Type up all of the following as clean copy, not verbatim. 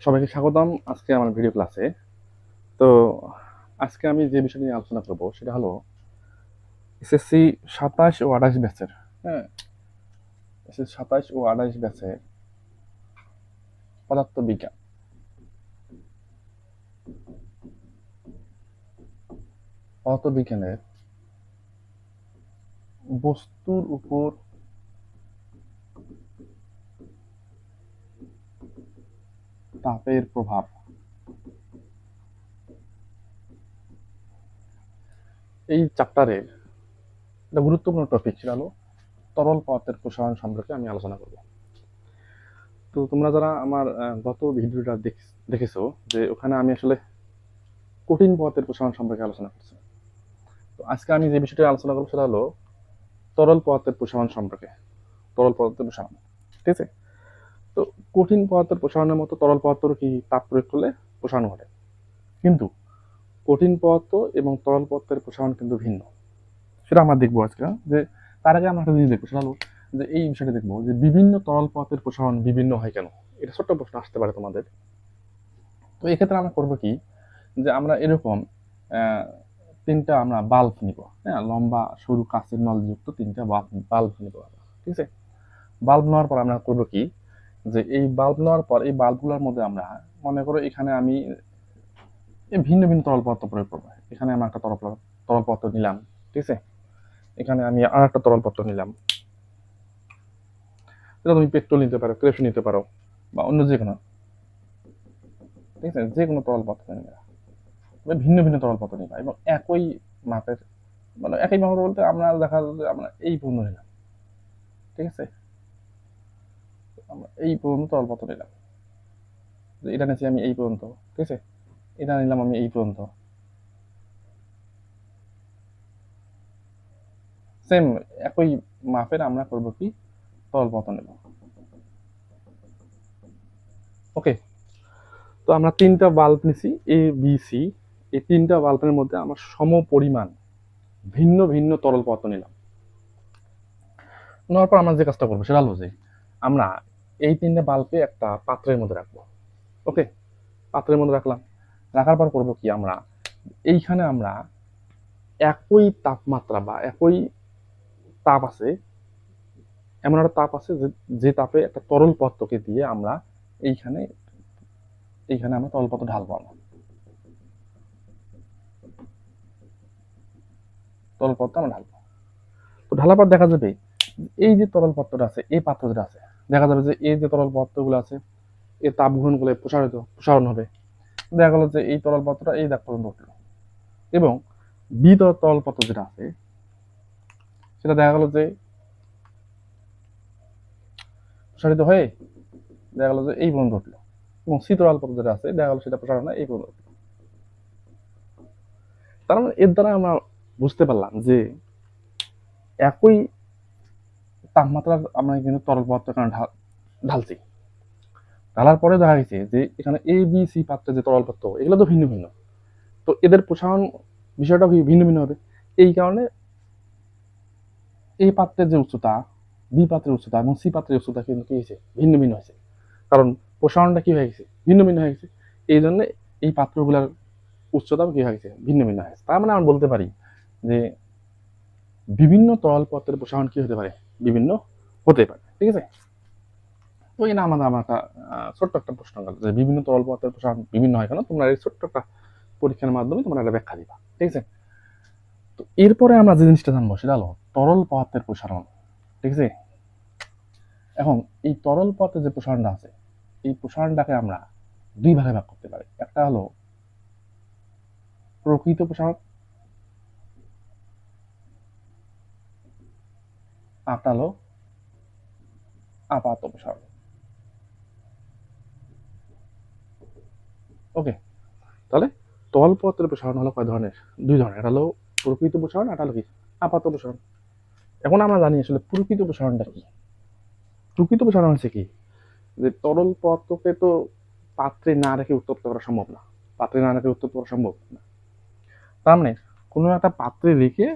সবাইকে স্বাগতম আজকে আমার ভিডিও ক্লাসে। তো আজকে আমি যে বিষয় নিয়ে আলোচনা করব সেটা হলো এসএসসি 27 ও 28 ব্যাচের। হ্যাঁ, এসএসসি 27 ও 28 ব্যাচের পদার্থবিজ্ঞান। পদার্থবিজ্ঞানের বস্তুর উপর তাপের প্রভাব, এই চ্যাপ্টারের একটা গুরুত্বপূর্ণ টপিক সেটা হলো তরল পদার্থের প্রসারণ সম্পর্কে আমি আলোচনা করব। তো তোমরা যারা আমার গত ভিডিওটা দেখেছো যে ওখানে আমি আসলে কঠিন পদার্থের প্রসারণ সম্পর্কে আলোচনা করছি। তো আজকে আমি যে বিষয়টা আলোচনা করবো সেটা হলো তরল পদার্থের প্রসারণ সম্পর্কে। তরল পদার্থের প্রসারণ, ঠিক আছে? তো কঠিন পদার্থের প্রসারণের মতো তরল পদার্থের কি তাপ প্রয়োগ করলে প্রসারণ ঘটে, কিন্তু কঠিন পদার্থ এবং তরল পদার্থের প্রসারণ কিন্তু ভিন্ন। সেটা আমরা দেখবো আজকে। যে তার আগে আমরা একটা জিনিস দেখবো, সেটা হলো যে এই বিষয়টা দেখবো যে বিভিন্ন তরল পদার্থের প্রসারণ বিভিন্ন হয় কেন। এটা ছোট্ট প্রশ্ন আসতে পারে তোমাদের। তো এক্ষেত্রে আমরা করবো কি, যে আমরা এরকম তিনটা আমরা বাল্ব নিব। হ্যাঁ, লম্বা সরু কাঁচের নলযুক্ত তিনটা বাল্ব নিব, ঠিক আছে? বাল্ব নেওয়ার পর আমরা করবো কি, যে এই বাল্ব নেওয়ার পর এই বাল্বগুলোর মধ্যে আমরা মনে করো এখানে আমি ভিন্ন ভিন্ন তরল পদার্থ প্রয়োগ করবো। এখানে আমরা একটা তরল পদার্থ নিলাম, ঠিক আছে? এখানে আমি আর একটা তরল পদার্থ নিলাম। এটা তুমি পেট্রোল নিতে পারো, কেরোসিন নিতে পারো, বা অন্য যে কোনো, ঠিক আছে, যে কোনো তরল পদার্থ নিবা, ভিন্ন ভিন্ন তরল পদার্থ নিবা এবং একই মাপের, মানে একই মাপের বলতে আমরা দেখা যাচ্ছে যে আমরা এই পর্যন্ত নিলাম, ঠিক আছে? আমরা এই পর্যন্ত তরল পদার্থ নিলাম, এটা নিয়েছি আমি এই পর্যন্ত, ঠিক আছে? এটা নিলাম আমি এই পর্যন্ত। সেম একই মাপের আমরা করব কি, তরল পদার্থ নেব। ওকে, তো আমরা তিনটা বাল্ব নিছি এ বি সি। এই তিনটা বাল্বের মধ্যে আমরা সম পরিমাণ ভিন্ন ভিন্ন তরল পদার্থ নিলাম। নেওয়ার পর আমরা যে কাজটা করবো সেটা হলো যে আমরা এই তিনটা বাল্বকে একটা পাত্রের মধ্যে রাখবো। ওকে, পাত্রের মধ্যে রাখলাম। রাখার পর করবো কি, আমরা এইখানে আমরা একই তাপমাত্রা বা একই তাপ আছে, এমন একটা তাপ আছে যে তাপে একটা তরল পদার্থকে দিয়ে আমরা এইখানে এইখানে আমরা তরল পদার্থ ঢালবো। আমরা তরল পদার্থ আমরা ঢালবো। তো ঢালার পর দেখা যাবে এই যে তরল পদার্থটা আছে, এই পাত্র যেটা আছে, দেখা যাবে যে এই যে তরল পদার্থগুলো আছে এই তাপ গ্রহণ করে প্রসারণ হবে। দেখা গেল যে এই তরল পদার্থটা এই দাগ পর্যন্ত উঠলো, এবং বি তরল পদার্থ যেটা আছে সেটা দেখা গেল যে প্রসারিত হয়ে দেখা গেল যে এই পর্যন্ত উঠলো, এবং সি তরল পদার্থ যেটা আছে দেখা গেল সেটা প্রসারণ এই পর্যন্ত উঠলো। তার মানে এর দ্বারা আমরা বুঝতে পারলাম যে একই তাপমাত্রার আমরা কিন্তু তরল পদার্থ এখানে ঢালছি। ঢালার পরে দেখা গেছে যে এখানে এ বি সি পাত্রে যে তরল পদার্থ এগুলো তো ভিন্ন ভিন্ন, তো এদের প্রসারণ বিষয়টা ভিন্ন ভিন্ন হবে। এই কারণে এই পাত্রের যে উচ্চতা, বি পাত্রের উচ্চতা এবং সি পাত্রের উচ্চতা কিন্তু কি হয়েছে, ভিন্ন ভিন্ন হয়েছে। কারণ প্রসারণটা কি হয়ে গেছে, ভিন্ন ভিন্ন হয়ে গেছে। এই জন্য এই পাত্রগুলোর উচ্চতা কি হয়ে গেছে, ভিন্ন ভিন্ন হয়ে গেছে। তার মানে আমরা বলতে পারি যে বিভিন্ন তরল পদার্থের প্রসারণ কি হতে পারে, বিভিন্ন হতে পারে, ঠিক আছে? তো এই না আমাদের আমার একটা ছোট্ট একটা প্রশ্ন গেল যে বিভিন্ন তরল পদার্থের প্রসারণ বিভিন্ন হয় কেন, তোমরা এই ছোট্ট একটা পরীক্ষার মাধ্যমে তোমরা একটা ব্যাখ্যা দিবা, ঠিক আছে? তো এরপরে আমরা যে জিনিসটা জানবো সেটা হলো তরল পদার্থের প্রসারণ, ঠিক আছে? এখন এই তরল পদার্থের যে প্রসারণটা আছে, এই প্রসারণটাকে আমরা দুই ভাগে ভাগ করতে পারি। একটা হলো প্রকৃত প্রসারণ, আরেকটা হলো আপাত প্রসারণ। ওকে, তাহলে তরল পদার্থের প্রসারণ হলো কয় ধরনের, দুই ধরনের। একটা হলো প্রকৃত প্রসারণ, একটা হলো কি আপাত প্রসারণ। এখন আমরা জানি আসলে প্রকৃত প্রসারণটা কি। প্রকৃত প্রসারণ হচ্ছে কি, যে তরল পদার্থকে তো পাত্রে না রেখে উত্তপ্ত করা সম্ভব না, পাত্রে না রেখে উত্তপ্ত করা সম্ভব না। তার মানে কোনো একটা পাত্রে রেখে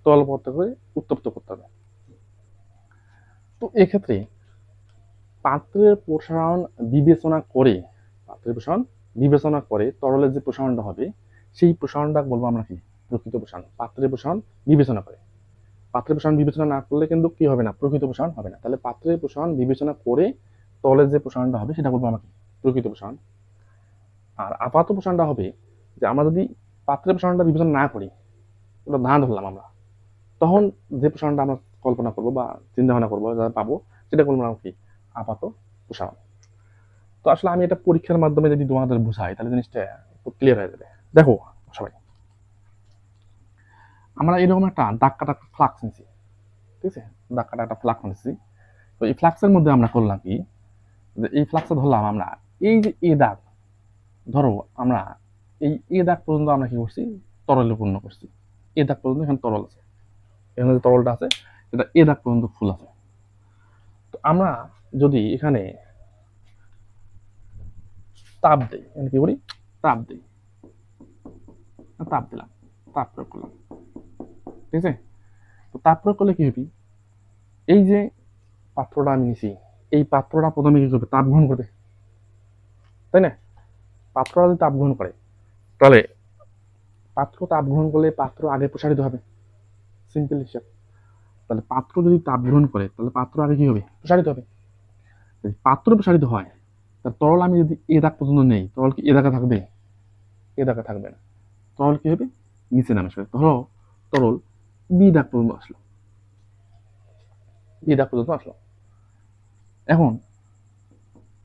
তরল পদার্থকে উত্তপ্ত করতে হবে। তো এক্ষেত্রে পাত্রের প্রসারণ বিবেচনা করে পাত্রের প্রসারণ বিবেচনা করে তরলের যে প্রসারণটা হবে সেই প্রসারণটা বলবো আমরা কি প্রকৃত প্রসারণ। পাত্রের প্রসারণ বিবেচনা করে, পাত্রের প্রসারণ বিবেচনা না করলে কিন্তু কি হবে না, প্রকৃত প্রসারণ হবে না। তাহলে পাত্রের প্রসারণ বিবেচনা করে তরলের যে প্রসারণটা হবে সেটা বলবো আমরা কি প্রকৃত প্রসারণ। আর আপাত প্রসারণটা হবে যে আমরা যদি পাত্রের প্রসারণটা বিবেচনা না করি, ওটা না ধরলাম আমরা, তখন যে প্রসারণটা আমরা কল্পনা করবো বা চিন্তা ভাবনা করবো যা পাবো সেটা বলবো আমরা কি আপাত প্রসারণ। তো আসলে আমি এটা পরীক্ষার মাধ্যমে যদি তোমাদের বুঝাই তাহলে জিনিসটা একটু ক্লিয়ার হয়ে যাবে। দেখো সবাই, আমরা এরকম একটা দাগ কাটা ফ্লাক্স নিচ্ছি, ঠিক আছে, দাগ কাটা একটা ফ্লাক্স নিচ্ছি। তো এই ফ্লাক্সের মধ্যে আমরা করলাম কি, যে এই ফ্লাক্সে ধরলাম আমরা এই যে এ দাগ, ধরো আমরা এই এ দাগ পর্যন্ত আমরা কি করছি তরলে পূর্ণ করছি। এ দাগ পর্যন্ত এখানে তরল আছে, এখানে যে তরলটা আছে এটা এ দাগ পর্যন্ত ফুল আছে। তো আমরা যদি এখানে তাপ দেই, কি করি তাপ দিই, তাপ দিলাম, তাপ প্রয়োগ করলাম, ঠিক আছে। তো তাপ প্রয়োগ করলে কি হবে, এই যে পাত্রটা আমি নিছি এই পাত্রটা প্রথমে কি করবে তাপ গ্রহণ করবে, তাই না। পাত্রটা যদি তাপ গ্রহণ করে তাহলে পাত্র তাপ গ্রহণ করলে পাত্র আগে প্রসারিত হবে, সিম্পল হিসাব। তাহলে পাত্র যদি তাপ গ্রহণ করে তাহলে পাত্র আগে কি হবে প্রসারিত হবে। যদি পাত্র প্রসারিত হয় তার তরল আমি যদি এ দাগ পর্যন্ত নেই, তরল কি এ দাগে থাকবে, এ দাগে থাকবে না, তরল কি হবে নিচে নামে আসবে। ধরো তরল বি দাগ পর্যন্ত আসলো, বি দাগ পর্যন্ত আসলো। এখন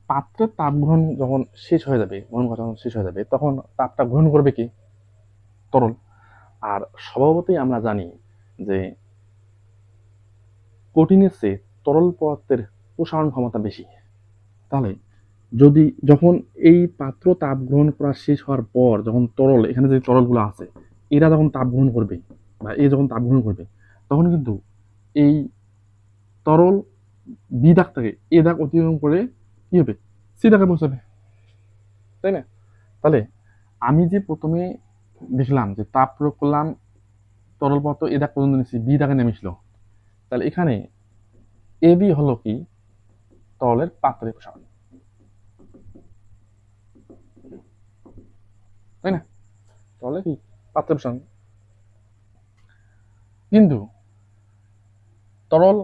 পাত্রের তাপ গ্রহণ যখন শেষ হয়ে যাবে, গ্রহণ করা যখন শেষ হয়ে যাবে তখন তাপটা গ্রহণ করবে কি তরল। আর স্বভাবতই আমরা জানি যে কঠিনের চেয়ে তরল পদার্থের প্রসারণ ক্ষমতা বেশি। তাহলে যদি যখন এই পাত্র তাপ গ্রহণ করা শেষ হওয়ার পর যখন তরল, এখানে যে তরলগুলো আছে এরা যখন তাপ গ্রহণ করবে বা এই যখন তাপ গ্রহণ করবে তখন কিন্তু এই তরল বি দাগ থেকে এ দাগ অতিক্রম করে কি হবে সি দাগে পৌঁছাবে, তাই না। তাহলে আমি যে প্রথমে দেখলাম যে তাপ প্রয়োগ করলাম, তরল পদার্থ এ দাগ পর্যন্ত নিচ্ছি, বি দাগে নেমেছিল, তাহলে এখানে এ বি হলো কি তরলের পাত্রের প্রসারণ, তাই না, তরলের কি পাত্রের প্রসারণ। কিন্তু তরল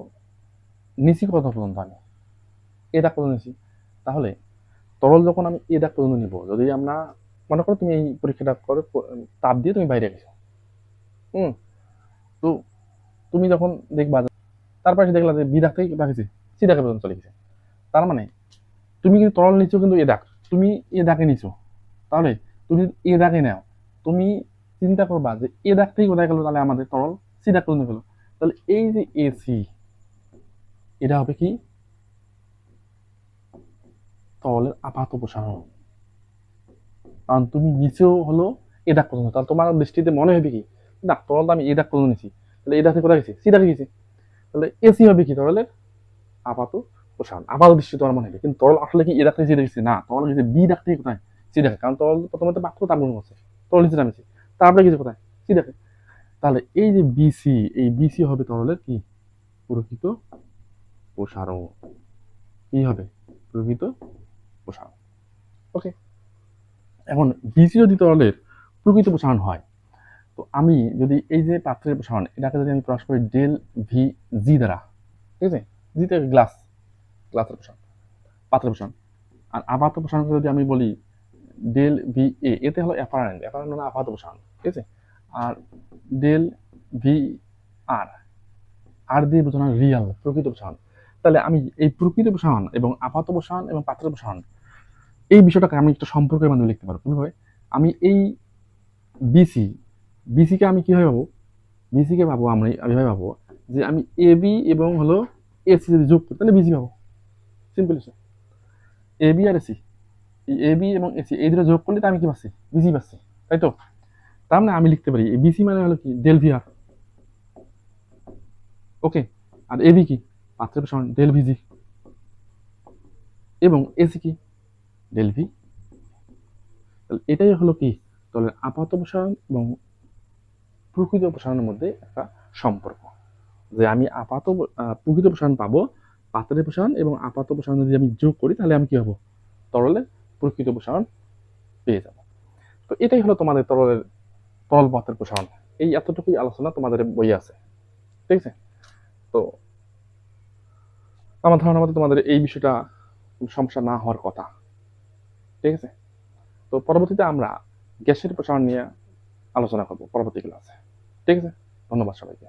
নিচি কত পর্যন্ত, আমি এ দাগ পর্যন্ত নিচ্ছি, তাহলে তরল যখন আমি এ দাগ পর্যন্ত নিব, যদি আমরা মনে করো তুমি এই পরীক্ষাটা করে তাপ দিয়ে তুমি বাইরে গেছো, তো তুমি যখন দেখবা তারপরে দেখলা যে বি দাগ থেকে রাখেছি সি দাগে পর্যন্ত চলে গেছে, তার মানে তুমি কিন্তু তরল নিচ্ছ কিন্তু এ দাগ, তুমি এ দাগে নিছো, তাহলে তুমি এ দাগে নাও, তুমি চিন্তা করবা যে এ দাগ থেকে কোথায় গেল, তাহলে আমাদের তরল সি দাগ পর্যন্ত গেল, তাহলে এই যে এসি এটা হবে কি তরলের আপাত প্রসারণ। কারণ তুমি নিচেও হলো এ দাগ পর্যন্ত, তাহলে তোমার দৃষ্টিতে মনে হবে কি না তরল আমি এ দাগ পর্যন্ত নিচ্ছি, তাহলে এ দাগ থেকে কোথায় গেছি সি দাগে গেছি, তাহলে এসি হবে কি তরলের আপাত প্রসারণ। আপাত দৃষ্টি তোমার মনে হবে, কিন্তু তরল আসলে কি এ দাগ থেকে সি দেখেছি না, তরল গেছে বি দাগ থেকে কোথায় সি দেখে, কারণ তরল প্রথমে তো পাত্র তাপ গ্রহণ করছে, তরল নিচে নামেছে, তারপরে কিছু কোথায় সি দেখে। তাহলে এই যে বিসি, এই বিসি হবে তরলের কি প্রকৃত প্রসারণ, কি হবে প্রকৃত প্রসারণ। ওকে, এখন বিসি যদি তরলের প্রকৃত প্রসারণ হয়, তো আমি যদি এই যে পাত্রের প্রসারণ এটাকে যদি আমি প্রকাশ করি ডেল ভি জি দ্বারা, ঠিক আছে, জিতে গ্লাস, গ্লাসের প্রসারণ পাত্রের প্রসারণ, আর আপাত প্রসারণকে যদি আমি বলি ডেল ভি এ, এতে হলো অ্যাপারেন্ট, অ্যাপারেন্ট হলো আপাত প্রসারণ, ঠিক আছে, আর ডেল ভি আর, আর দিয়ে বোঝানো রিয়াল প্রকৃত প্রসারণ। তাহলে আমি এই প্রকৃত প্রসারণ এবং আপাত প্রসারণ এবং পাত্রের প্রসারণ এই বিষয়টাকে আমি একটা সম্পর্কের মাধ্যমে লিখতে পারবো। কিভাবে, আমি এই বিসি, বিসিকে আমি কিভাবে পাবো, বিসিকে পাবো আমি এভাবে পাবো যে আমি এ বি এবং হলো এসি যদি যোগ করি তাহলে বিসি পাবো, সিম্পল হিসাব। এ বি আর এসি, এই এ বি এবং এসি এই দুটো যোগ করলে তো আমি কি পাচ্ছি বিসি পাচ্ছি, তাই তো। তার মানে আমি লিখতে পারি বিসি মানে হলো কি ডেল ভি আর, ওকে, আর এবি কি পাত্রের প্রসারণ ডেল ভিজি, এবং এসি কি ডেল ভি। তাহলে এটাই হলো কি তরলের আপাত প্রসারণ এবং প্রকৃত প্রসারণের মধ্যে একটা সম্পর্ক, যে আমি আপাত প্রকৃত প্রসারণ পাবো পাত্রের প্রসারণ এবং আপাত প্রসারণ যদি আমি যোগ করি তাহলে আমি কি হবো তরলের প্রকৃত প্রসারণ পেয়ে যাবো। তো এটাই হলো তোমাদের তরল পদার্থের প্রসারণ। এই এতটুকুই আলোচনা তোমাদের বইয়ে আছে, ঠিক আছে? তো আমার ধারণা মতে তোমাদের এই বিষয়টা সমস্যা না হওয়ার কথা, ঠিক আছে? তো পরবর্তীতে আমরা গ্যাসের প্রসারণ নিয়ে আলোচনা করবো পরবর্তী ক্লাসে, ঠিক আছে? ধন্যবাদ সবাইকে।